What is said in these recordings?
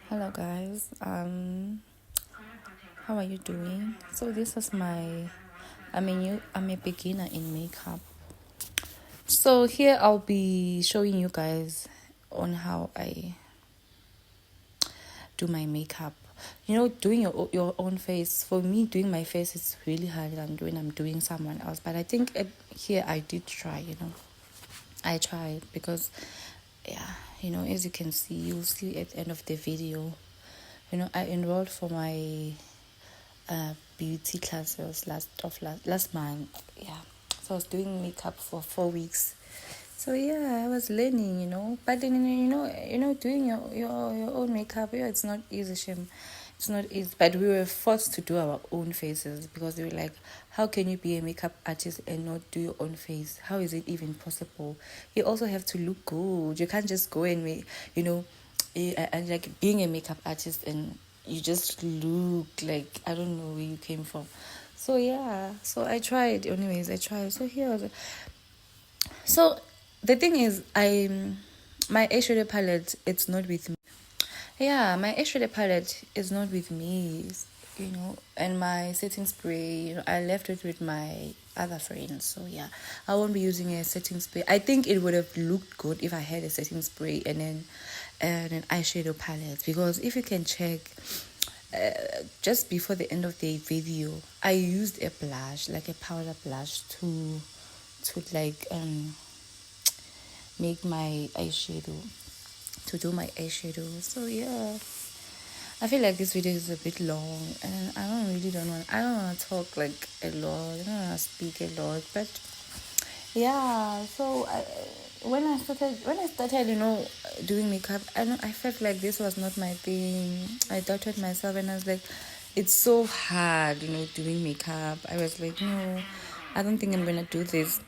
Hello guys. How are you doing? So this is I'm a beginner in makeup. So here I'll be showing you guys on how I do my makeup. Doing your own face. For me, doing my face is really hard than when I'm doing someone else. But I think here I did try. I tried because, yeah, as you can see, you'll see at the end of the video. I enrolled for my beauty classes last month. Yeah, so I was doing makeup for 4 weeks. So yeah, I was learning, But then doing your own makeup, yeah, it's not easy. Shame, it's not easy. But we were forced to do our own faces because they were like, how can you be a makeup artist and not do your own face? How is it even possible? You also have to look good. You can't just go and make, and like being a makeup artist and you just look like I don't know where you came from. So yeah, so I tried. Anyways, I tried. So here was so the thing is, my eyeshadow palette, it's not with me. Yeah, my eyeshadow palette is not with me, and my setting spray, I left it with my other friends. So yeah, I won't be using a setting spray. I think it would have looked good if I had a setting spray and an eyeshadow palette, because if you can check, just before the end of the video, I used a blush, like a powder blush, to like make my eyeshadow, to do my eyeshadow. So yeah, I feel like this video is a bit long, and I don't want to talk like a lot. I don't want to speak a lot, but yeah. So when I started, doing makeup, I felt like this was not my thing. I doubted myself, and I was like, it's so hard, doing makeup. I was like, no, I don't think I'm gonna do this.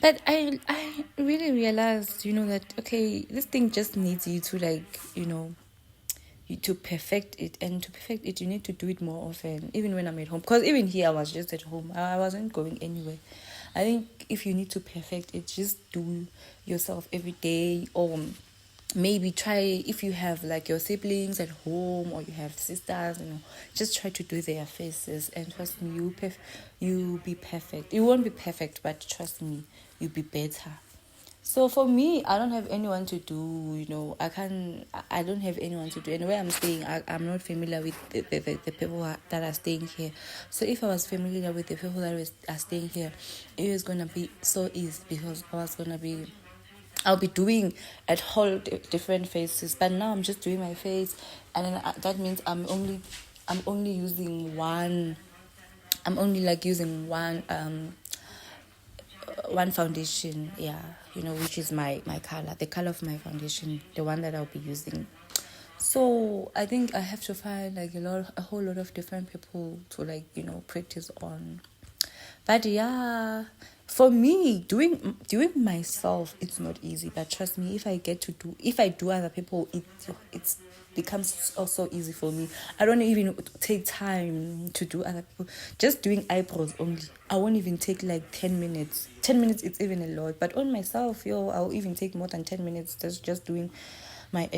But I really realized, that okay, this thing just needs you to like, to perfect it, and to perfect it you need to do it more often, even when I'm at home, because even here I was just at home. I wasn't going anywhere. I think if you need to perfect it, just do yourself every day, or maybe try, if you have like your siblings at home or you have sisters, just try to do their faces, and trust me, you be perfect. You won't be perfect, but trust me, you'll be better. So for me, I don't have anyone to do, I don't have anyone to do. And where I'm staying, I'm not familiar with the people that are staying here. So if I was familiar with the people are staying here, it was going to be so easy, because I'll be doing a whole different faces. But now I'm just doing my face, and then that means I'm only using one, I'm only like using one foundation, yeah, which is my color, the color of my foundation, the one that I'll be using. So I think I have to find like a whole lot of different people to like practice on. But yeah, for me, doing myself, it's not easy. But trust me, if I do other people, it's becomes also easy for me. I don't even take time to do other people. Just doing eyebrows only, I won't even take like 10 minutes. 10 minutes, it's even a lot. But on myself, I'll even take more than 10 minutes just doing my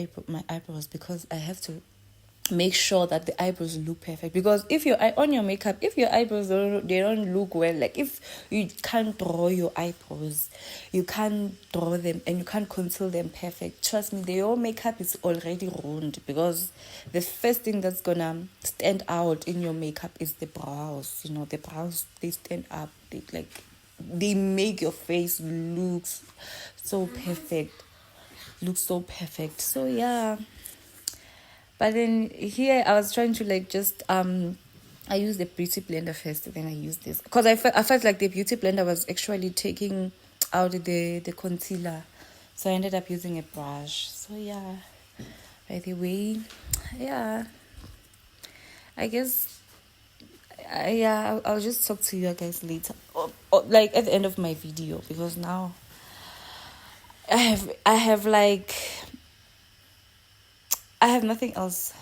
eyebrows, because I have to make sure that the eyebrows look perfect. Because if your on your makeup, if your eyebrows don't look well, like if you can't draw your eyebrows, you can't draw them and you can't conceal them perfect, trust me, your makeup is already ruined. Because the first thing that's gonna stand out in your makeup is the brows. The brows, they stand up, they make your face so perfect so perfect. So yeah. But then here I was trying to like just I used the beauty blender first, then I used this, because I felt like the beauty blender was actually taking out the concealer, so I ended up using a brush. So yeah, by the way, yeah, I guess yeah, I'll just talk to you guys later, or like at the end of my video, because now I have like I have nothing else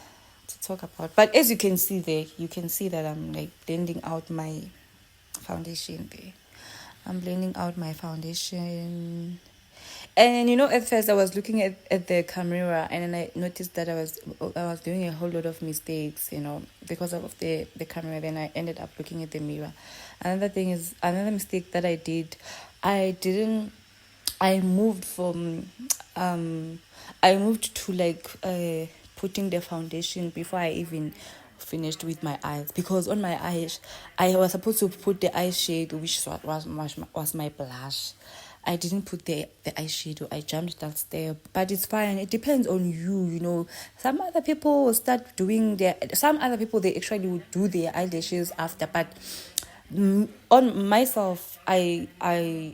to talk about. But as you can see there, you can see that I'm like blending out my foundation there. I'm blending out my foundation. And at first I was looking at the camera, and then I noticed that I was doing a whole lot of mistakes, because of the camera. Then I ended up looking at the mirror. Another mistake that I did, I didn't I moved from I moved to like putting the foundation before I even finished with my eyes, because on my eyes I was supposed to put the eyeshade, which was my blush. I didn't put the eyeshadow. I jumped that step, but it's fine. It depends on you. Some other people will start doing some other people, they actually would do their eyelashes after, but on myself, I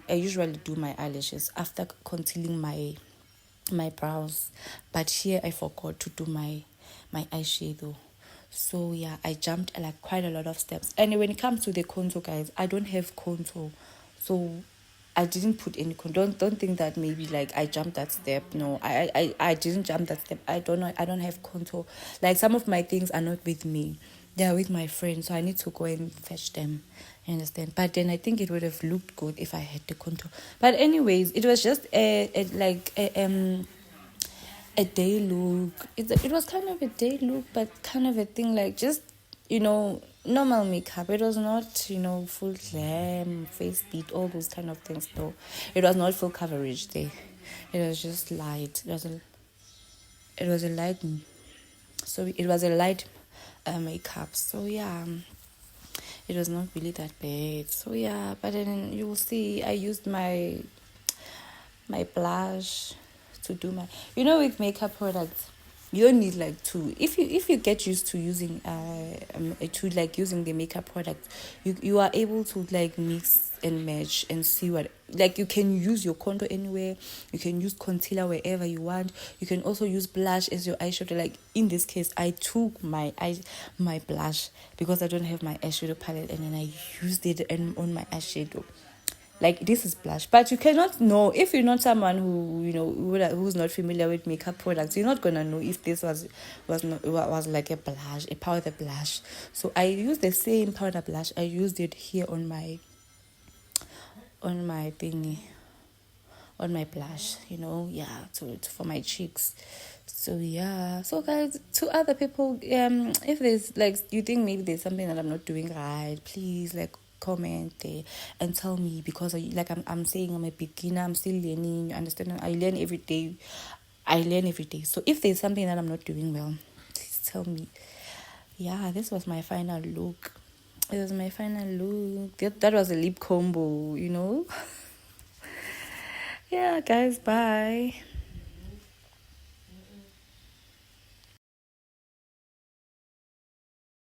usually do my eyelashes after concealing my brows, but here I forgot to do my eyeshadow. So yeah, I jumped like quite a lot of steps. And when it comes to the contour, guys, I don't have contour, so I didn't put any contour. Don't think that maybe like I jumped that step. No, I didn't jump that step. I don't know. I don't have contour. Like, some of my things are not with me. They are with my friends, so I need to go and fetch them. You understand? But then I think it would have looked good if I had the contour. But anyways, it was just a day look. It was kind of a day look, but kind of a thing like just normal makeup. It was not full glam, face beat, all those kind of things. Though it was not full coverage there. It was just light. It was a light. So it was a light makeup. So yeah. It was not really that bad. So yeah, but then you will see I used my blush to do my with makeup products. You don't need like to if you get used to using using the makeup product, you are able to like mix and match and see what, like, you can use your contour anywhere, you can use concealer wherever you want, you can also use blush as your eyeshadow. Like in this case, I took my blush because I don't have my eyeshadow palette, and then I used it on my eyeshadow. Like, this is blush, but you cannot know if you're not someone who's not familiar with makeup products. You're not gonna know if this was like a blush, a powder blush. So I used the same powder blush. I used it here on my thingy, on my blush, yeah, for my cheeks. So yeah, so guys, to other people, if there's like, you think maybe there's something that I'm not doing right, please like comment there and tell me, because I'm saying I'm a beginner, I'm still learning, you understand? I learn every day. So if there's something that I'm not doing well, please tell me. Yeah, this was my final look. It was my final look. That was a lip combo. Yeah, guys, bye.